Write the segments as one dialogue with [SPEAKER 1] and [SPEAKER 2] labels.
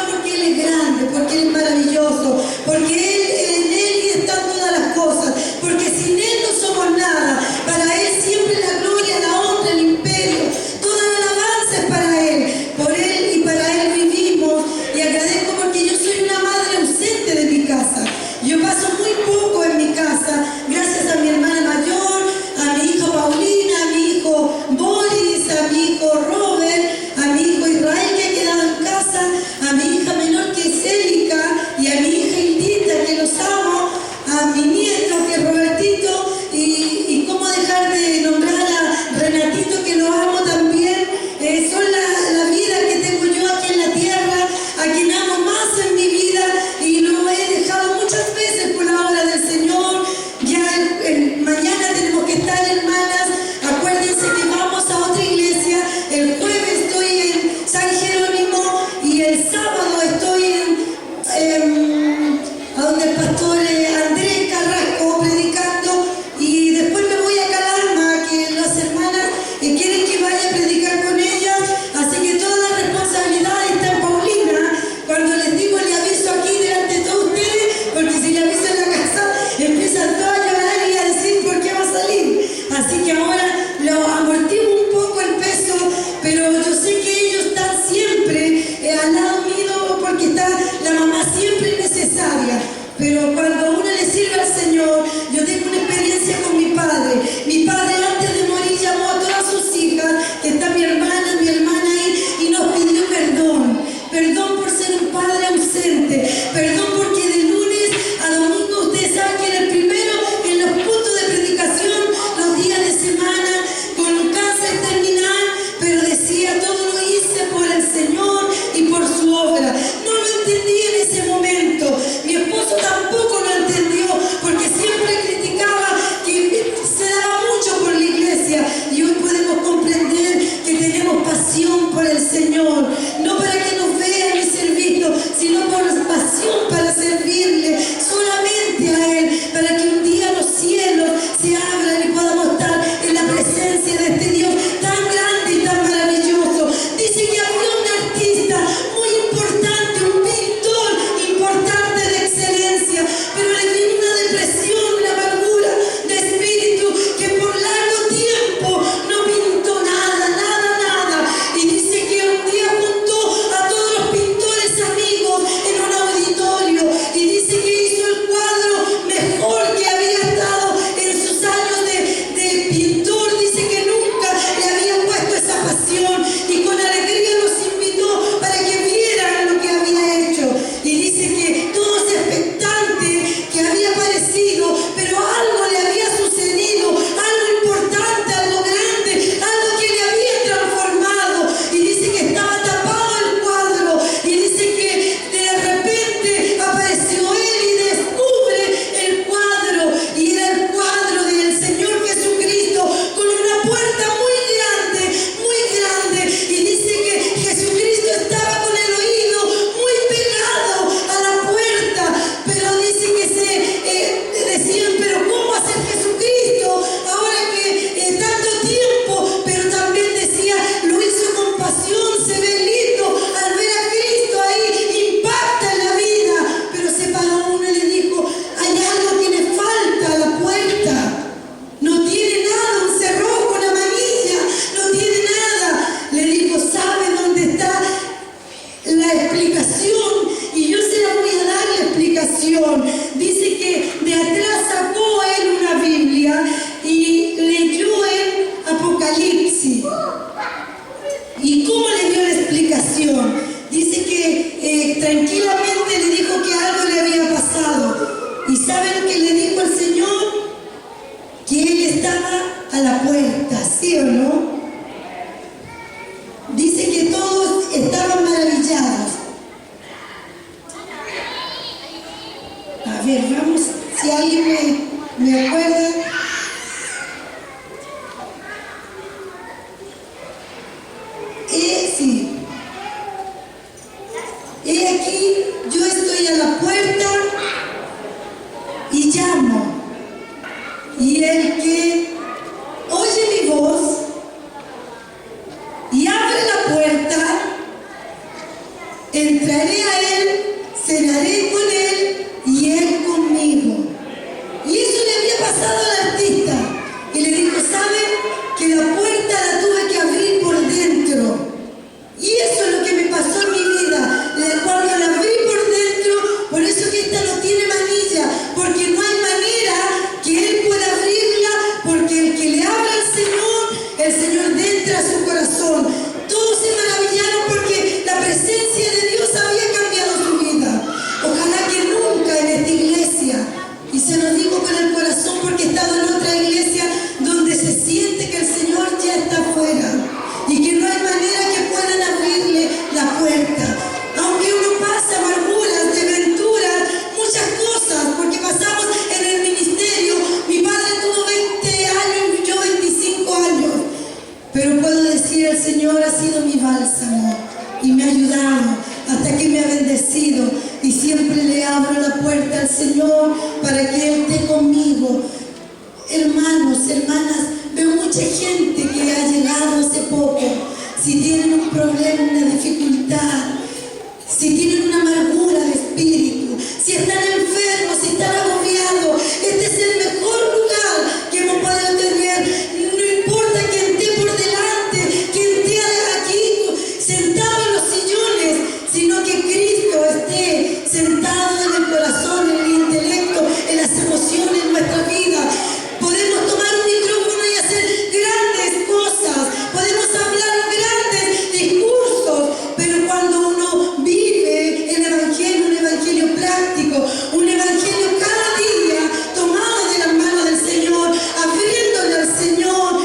[SPEAKER 1] Señor, porque Él es grande, porque Él es maravilloso, porque en Él están todas las cosas, porque sin Él no somos nada. Para Él siempre la gloria, la honra, el imperio, toda la alabanza es para Él. Por Él y para Él vivimos. Y agradezco porque yo soy una madre ausente de mi casa. Yo paso muy poco en mi casa, gracias a mi hermana mayor, a mi hija Paulina, a mi hijo Boris, a mi hijo Robert, a mi hijo Israel que ha quedado en casa, a mi hija menor que es Erika y a mi hija Hildita que entra a su corazón. Todos se maravillaron porque la presencia de Dios había cambiado su vida. Ojalá que nunca en esta iglesia, y se lo digo con el corazón porque he estado en otra iglesia donde se siente que el Señor ya está afuera y que no hay manera que puedan abrirle la puerta. Aunque uno pasa amarguras, desventuras, muchas cosas, porque pasamos en el ministerio. Mi padre tuvo 20 años y yo 25 años. Pero puedo decir, el Señor ha sido mi bálsamo y me ha ayudado hasta que me ha bendecido. Y siempre le abro la puerta al Señor para que Él esté conmigo. Hermanos, hermanas, veo mucha gente que ha llegado hace poco. Si tienen un problema, una dificultad, si tienen una amargura de espíritu, si están enfermos, si están agobiados, este es el mejor lugar que hemos podido tener. No importa quién esté por delante, quién esté aquí sentado en los sillones, sino que Cristo esté sentado en el corazón, en el intelecto, en las emociones, en nuestra vida. Podemos tomar un micrófono y hacer grandes cosas, podemos hablar grandes discursos, pero cuando uno vive el Evangelio, un Evangelio práctico, un Evangelio cada día tomado de las manos del Señor, abriéndole al Señor,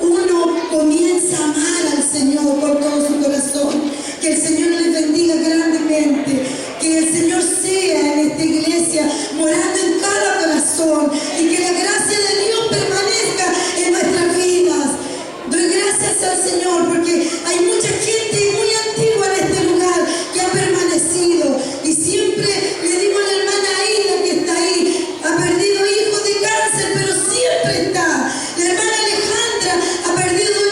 [SPEAKER 1] uno comienza a amar al Señor con todo su corazón. Que el Señor les bendiga grandemente, que el Señor sea en esta iglesia morando en cada corazón y que la gracia de Dios permanezca en nuestras vidas. Doy gracias al Señor porque hay mucha gente muy antigua en este lugar que ha permanecido, y siempre le digo a la hermana Aida que está ahí, ha perdido hijos de cáncer, pero siempre está. La hermana Alejandra ha perdido 2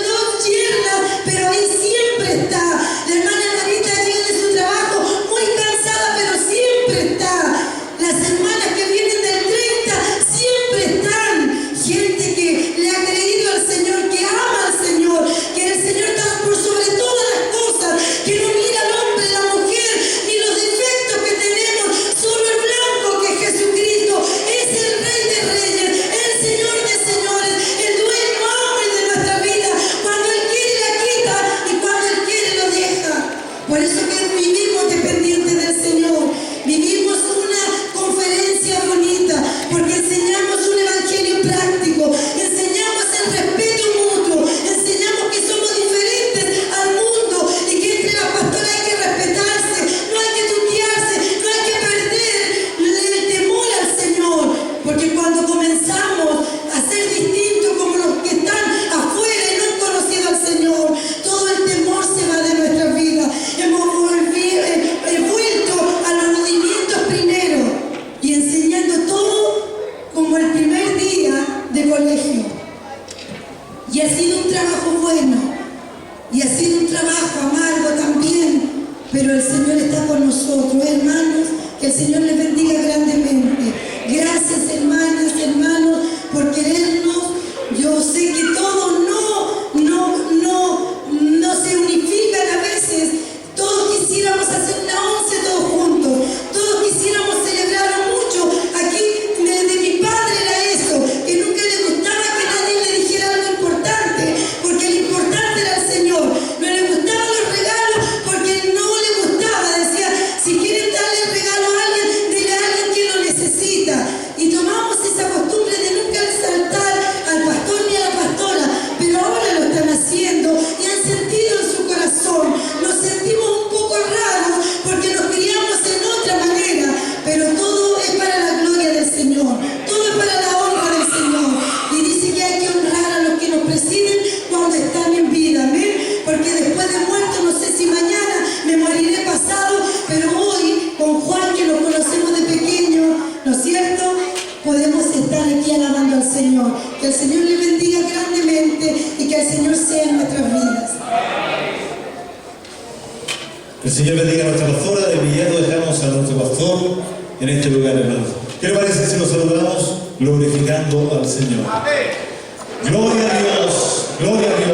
[SPEAKER 1] yernas, pero ahí siempre está. La hermana Marita llega de su trabajo muy cansada, pero siempre está. Las hermanas que vienen del 30 siempre están. Gente que le ha creído al Señor, que ama al Señor, que el Señor está por sobre todas las cosas, que no mira al hombre, la mujer, ni los defectos que tenemos, solo el blanco que es Jesucristo. Es el Rey de Reyes, el Señor de Señores, el dueño, amo de nuestra vida. Cuando Él quiere la quita y cuando Él quiere lo deja. Por eso que vivimos dependientes del Señor. Vivimos una conferencia bonita porque enseñamos un evangelio práctico, enseñamos el respeto mutuo, enseñamos que somos diferentes al mundo y que entre las pastoras hay que respetarse, no hay que tutearse, no hay que perder el temor al Señor, porque cuando comenzamos a ser distintos como los que están afuera y no han conocido al Señor, todo el temor se va de nuestra vida. Hemos vuelto a los rudimientos primero y enseñando todo como el primer día de colegio. Y ha sido un trabajo bueno, y ha sido un trabajo amargo también, pero el Señor está con nosotros, hermanos. Que el Señor les bendiga grandemente. Gracias, hermanas, hermanos, por querernos. Yo sé que todos no se unifican a veces. Todos quisiéramos hacer una 11 todos juntos. Todos quisiéramos celebrar mucho. Aquí de mi padre era eso, que nunca le gustaba que nadie le dijera algo importante, porque lo importante era el Señor. No le gustaban los regalos porque no le gustaba. Decía, si quieren darle el regalo a alguien, dile a alguien que lo necesita. Y tomamos esa costumbre de nunca exaltar al pastor ni a la pastora, pero ahora lo están haciendo y han sentido en su corazón. Nos sentimos un poco raros porque nos criamos en otra manera, pero todo es para la gloria del Señor, todo es para la honra del Señor. Y dice que hay que honrar a los que nos presiden cuando están en vida, amén. Porque después de muerto, no sé si mañana me moriré pasado, pero hoy con Juan, que lo conocemos de pequeño, ¿no es cierto?, podemos estar aquí alabando al Señor. Que el Señor le bendiga grandemente y que el Señor sea en nuestras vidas.
[SPEAKER 2] Que el Señor bendiga a nuestra pastora. De inmediato dejamos a nuestro pastor en este lugar, hermanos. ¿Qué le parece si nos saludamos glorificando al Señor? Gloria a Dios, gloria a Dios.